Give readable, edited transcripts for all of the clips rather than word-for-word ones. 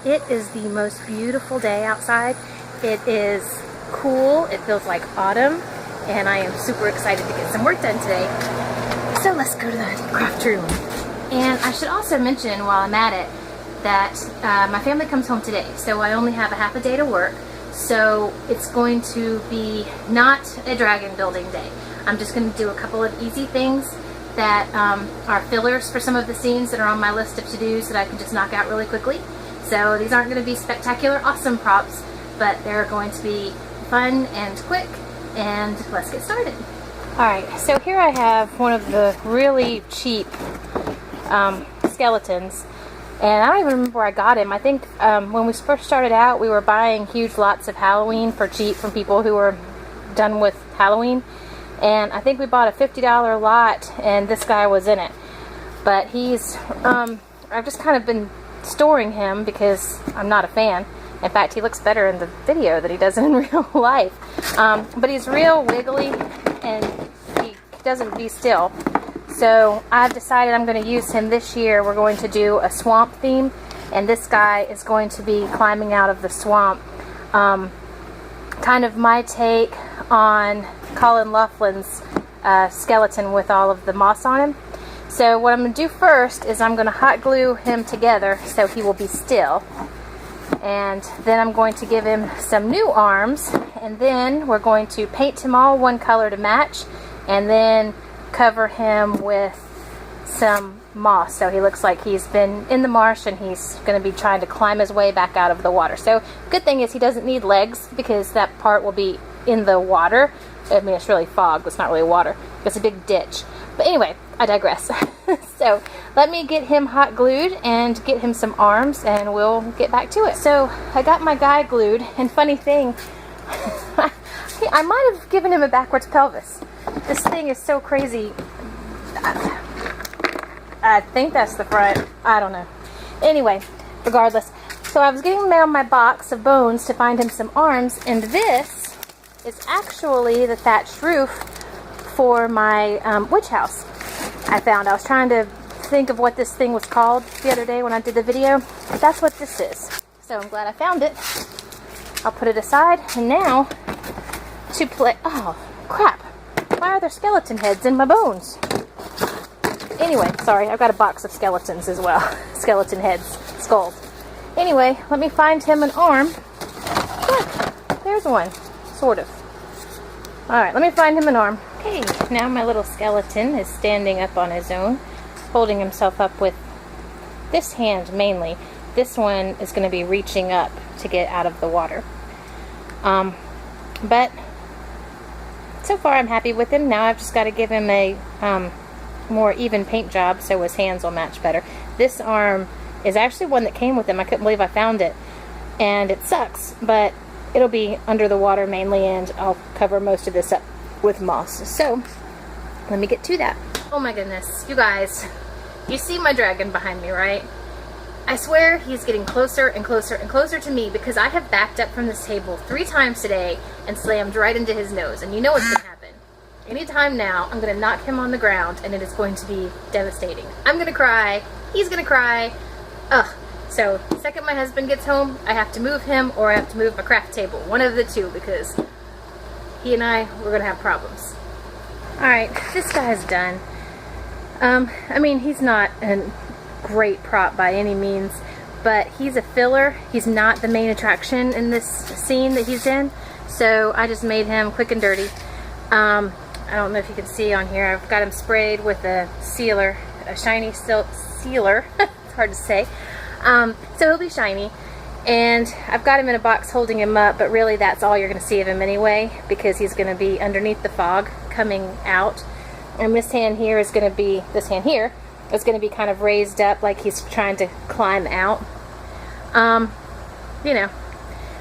It is the most beautiful day outside. It is cool, it feels like autumn, and I am super excited to get some work done today. So let's go to the craft room. And I should also mention while I'm at it that my family comes home today, so I only have a half a day to work. So it's going to be not a dragon building day. I'm just going to do a couple of easy things that are fillers for some of the scenes that are on my list of to-dos that I can just knock out really quickly. So these aren't going to be spectacular, awesome props, but they're going to be fun and quick, and let's get started. Alright, so here I have one of the really cheap skeletons, and I don't even remember where I got him. I think when we first started out, we were buying huge lots of Halloween for cheap from people who were done with Halloween. And I think we bought a $50 lot, and this guy was in it. But he's, I've just kind of been storing him because I'm not a fan. In fact, he looks better in the video than he does in real life. But he's real wiggly, and he doesn't be still. So I've decided I'm going to use him this year. We're going to do a swamp theme, and this guy is going to be climbing out of the swamp. Kind of my take on Colin Laughlin's skeleton with all of the moss on him. So what I'm going to do first is I'm going to hot glue him together so he will be still. And then I'm going to give him some new arms, and then we're going to paint him all one color to match, and then cover him with some moss so he looks like he's been in the marsh and he's going to be trying to climb his way back out of the water. So good thing is he doesn't need legs because that part will be in the water. I mean, it's really fog, it's not really water, it's a big ditch. But anyway, I digress. So let me get him hot glued and get him some arms, and we'll get back to it. So I got my guy glued, and funny thing, I might have given him a backwards pelvis. This thing is so crazy. I think that's the front. I don't know. Anyway, regardless. So I was getting him on my box of bones to find him some arms, and this is actually the thatched roof for my witch house. I was trying to think of what this thing was called the other day when I did the video. But that's what this is. So I'm glad I found it. I'll put it aside, and now to play. Oh, crap. Why are there skeleton heads in my bones? Anyway, sorry, I've got a box of skeletons as well. Skeleton heads, skulls. Anyway, let me find him an arm. Look, there's one, sort of. Alright, let me find him an arm. Okay, now my little skeleton is standing up on his own, holding himself up with this hand mainly. This one is going to be reaching up to get out of the water. But so far I'm happy with him. Now I've just got to give him a more even paint job so his hands will match better. This arm is actually one that came with him. I couldn't believe I found it. And it sucks, but it'll be under the water mainly, and I'll cover most of this up with moss. So let me get to that. Oh my goodness, you guys, you see my dragon behind me, right? I swear he's getting closer and closer and closer to me because I have backed up from this table 3 times today and slammed right into his nose. And you know what's going to happen. Anytime now, I'm going to knock him on the ground, and it is going to be devastating. I'm going to cry. He's going to cry. Ugh. So, the second my husband gets home, I have to move him, or I have to move my craft table. One of the two, because he and we're going to have problems. Alright, this guy's done. I mean, he's not a great prop by any means, but he's a filler. He's not the main attraction in this scene that he's in. So, I just made him quick and dirty. I don't know if you can see on here, I've got him sprayed with a sealer, a shiny sealer, it's hard to say. So he'll be shiny, and I've got him in a box holding him up, but really that's all you're going to see of him anyway, because he's going to be underneath the fog coming out. And this hand here is going to be, kind of raised up like he's trying to climb out. You know,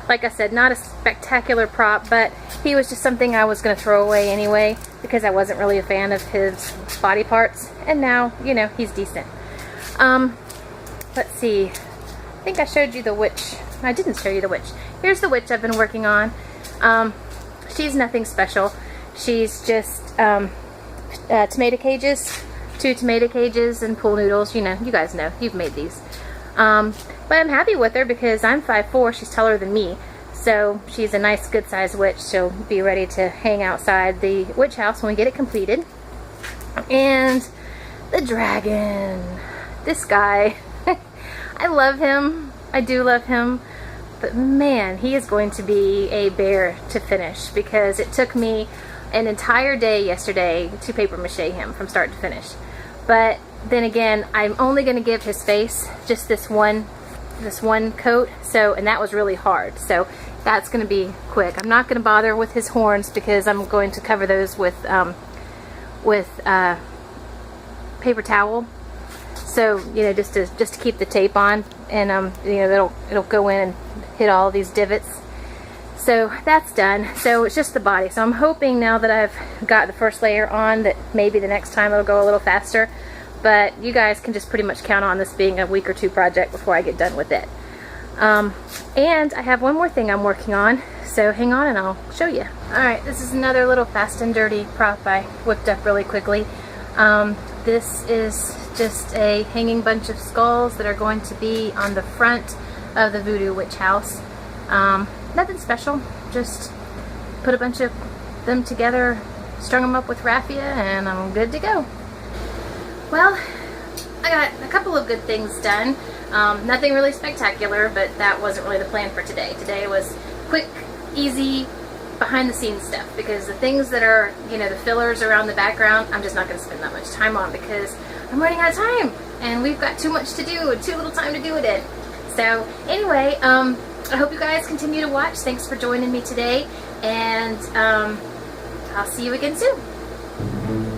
like I said, not a spectacular prop, but he was just something I was going to throw away anyway because I wasn't really a fan of his body parts. And now, you know, he's decent. Let's see. I think I showed you the witch. I didn't show you the witch. Here's the witch I've been working on. She's nothing special. She's just tomato cages, 2 tomato cages and pool noodles. You know, you guys know. You've made these. But I'm happy with her because I'm 5'4", she's taller than me. So she's a nice good sized witch. She'll be ready to hang outside the witch house when we get it completed. And the dragon. This guy, I love him. I do love him. But man, he is going to be a bear to finish because it took me an entire day yesterday to paper mache him from start to finish. But then again, I'm only going to give his face just this one coat, so, and that was really hard, so that's going to be quick. I'm not going to bother with his horns because I'm going to cover those with paper towel, so you know, just to keep the tape on, and you know, it'll go in and hit all these divots. So that's done. So it's just the body. So I'm hoping now that I've got the first layer on that maybe the next time it'll go a little faster. But you guys can just pretty much count on this being a week or two project before I get done with it. And I have one more thing I'm working on. So hang on and I'll show you. Alright, this is another little fast and dirty prop I whipped up really quickly. This is just a hanging bunch of skulls that are going to be on the front of the Voodoo Witch House. Nothing special, just put a bunch of them together, strung them up with raffia, and I'm good to go. Well, I got a couple of good things done. Nothing really spectacular, but that wasn't really the plan for today. Today was quick, easy, behind the scenes stuff, because the things that are, you know, the fillers around the background, I'm just not going to spend that much time on because I'm running out of time, and we've got too much to do and too little time to do it in. So anyway, I hope you guys continue to watch. Thanks for joining me today, and I'll see you again soon.